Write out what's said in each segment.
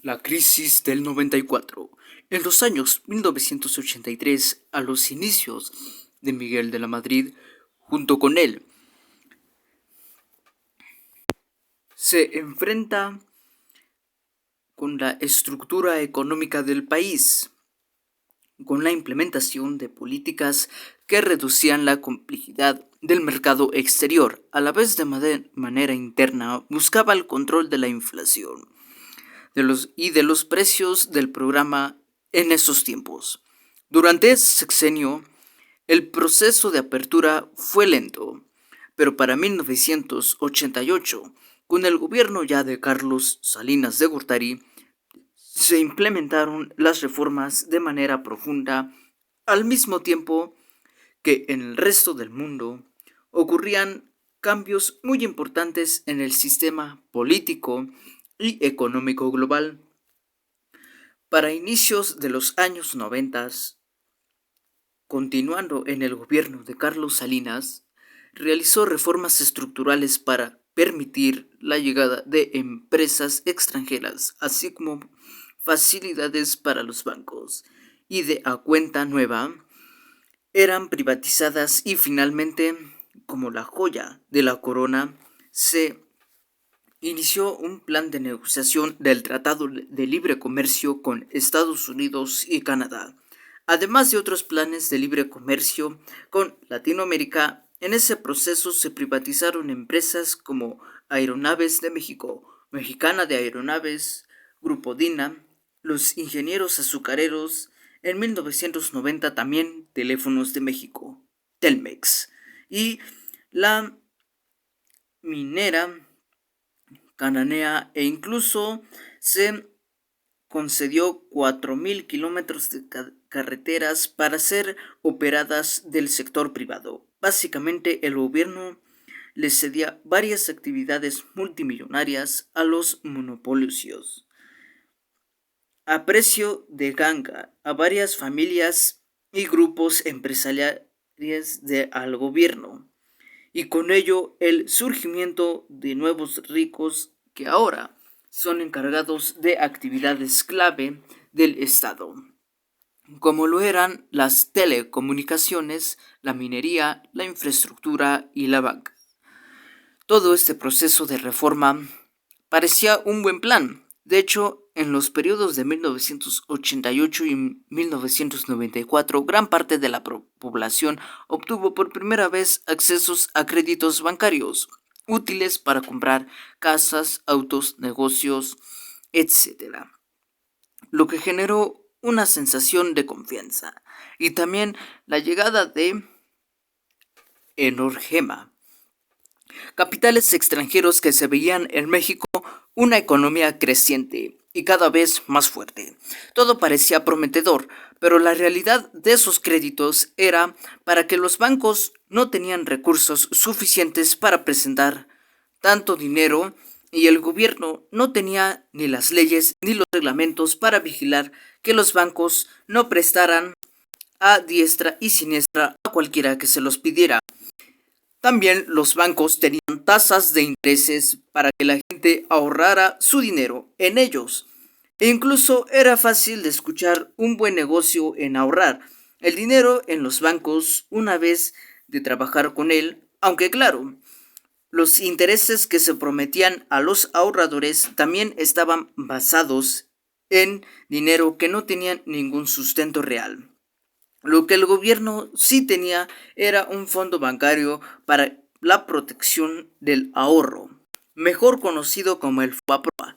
La crisis del 94. En los años 1983, a los inicios de Miguel de la Madrid, junto con él, se enfrenta con la estructura económica del país, con la implementación de políticas que reducían la complejidad del mercado exterior, a la vez de manera interna buscaba el control de la inflación de los precios del programa en esos tiempos. Durante ese sexenio, el proceso de apertura fue lento, pero para 1988, con el gobierno ya de Carlos Salinas de Gortari, se implementaron las reformas de manera profunda, al mismo tiempo que en el resto del mundo ocurrían cambios muy importantes en el sistema político y económico global. Para inicios de los años 90, continuando en el gobierno de Carlos Salinas, realizó reformas estructurales para permitir la llegada de empresas extranjeras, así como facilidades para los bancos, y de a cuenta nueva eran privatizadas y finalmente, como la joya de la corona, se inició un plan de negociación del Tratado de Libre Comercio con Estados Unidos y Canadá, además de otros planes de libre comercio con Latinoamérica. En ese proceso se privatizaron empresas como Aeronaves de México, Mexicana de Aeronaves, Grupo Dina, los ingenieros azucareros, en 1990 también Teléfonos de México, Telmex, y la minera cananea, e incluso se concedió 4.000 kilómetros de carreteras para ser operadas del sector privado. Básicamente, el gobierno le cedía varias actividades multimillonarias a los monopolios a precio de ganga a varias familias y grupos empresariales al gobierno, y con ello el surgimiento de nuevos ricos que ahora son encargados de actividades clave del Estado, como lo eran las telecomunicaciones, la minería, la infraestructura y la banca. Todo este proceso de reforma parecía un buen plan. De hecho, en los periodos de 1988 y 1994, gran parte de la población obtuvo por primera vez accesos a créditos bancarios, útiles para comprar casas, autos, negocios, etc., lo que generó una sensación de confianza y también la llegada de Energema, capitales extranjeros que se veían en México una economía creciente y cada vez más fuerte. Todo parecía prometedor, pero la realidad de esos créditos era para que los bancos no tenían recursos suficientes para presentar tanto dinero, y el gobierno no tenía ni las leyes ni los reglamentos para vigilar que los bancos no prestaran a diestra y siniestra a cualquiera que se los pidiera. También los bancos tenían tasas de intereses para que la gente ahorrara su dinero en ellos. E incluso era fácil de escuchar un buen negocio en ahorrar el dinero en los bancos una vez de trabajar con él, aunque claro, los intereses que se prometían a los ahorradores también estaban basados en dinero que no tenía ningún sustento real. Lo que el gobierno sí tenía era un fondo bancario para la protección del ahorro, mejor conocido como el FOBAPROA,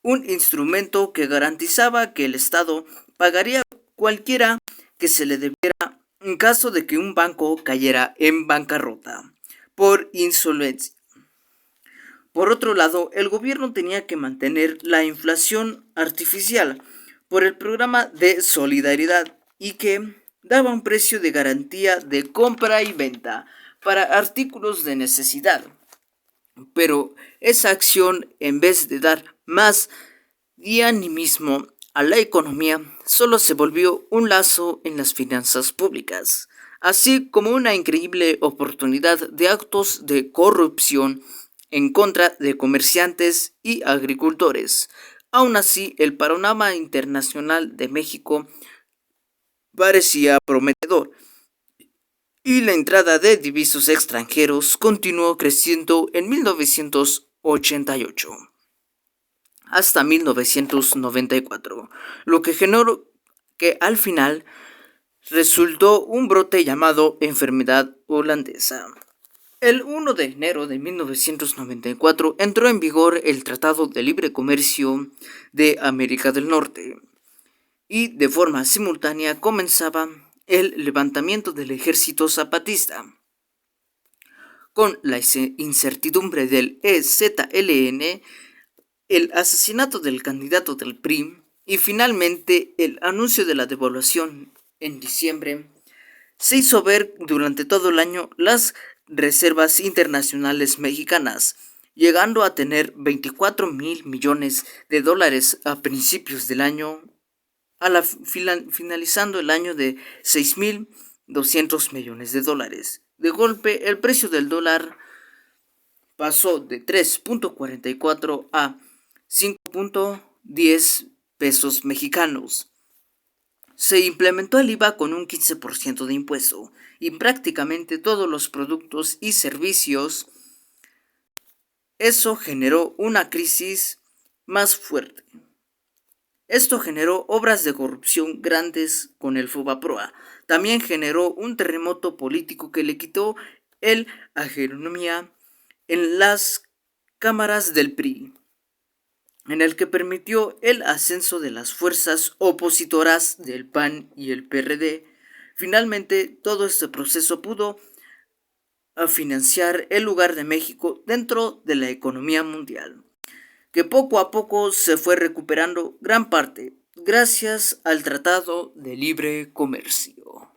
un instrumento que garantizaba que el Estado pagaría cualquiera que se le debiera en caso de que un banco cayera en bancarrota por insolvencia. Por otro lado, el gobierno tenía que mantener la inflación artificial por el programa de solidaridad, y que daba un precio de garantía de compra y venta para artículos de necesidad. Pero esa acción, en vez de dar más dinamismo a la economía, solo se volvió un lazo en las finanzas públicas, así como una increíble oportunidad de actos de corrupción en contra de comerciantes y agricultores, Aún así, el panorama internacional de México parecía prometedor y la entrada de divisos extranjeros continuó creciendo en 1988 hasta 1994, lo que generó que al final resultó un brote llamado enfermedad holandesa. El 1 de enero de 1994 entró en vigor el Tratado de Libre Comercio de América del Norte y de forma simultánea comenzaba el levantamiento del ejército zapatista. Con la incertidumbre del EZLN, el asesinato del candidato del PRI y finalmente el anuncio de la devaluación en diciembre, se hizo ver durante todo el año las reservas internacionales mexicanas, llegando a tener 24,000 millones de dólares a principios del año, finalizando el año de 6,200 millones de dólares. De golpe, el precio del dólar pasó de 3,44 a 5,10 pesos mexicanos. Se implementó el IVA con un 15% de impuesto y prácticamente todos los productos y servicios. Eso generó una crisis más fuerte. Esto generó obras de corrupción grandes con el Fobaproa. También generó un terremoto político que le quitó el hegemonía en las cámaras del PRI, en el que permitió el ascenso de las fuerzas opositoras del PAN y el PRD. Finalmente, todo este proceso pudo financiar el lugar de México dentro de la economía mundial, que poco a poco se fue recuperando gran parte gracias al Tratado de Libre Comercio.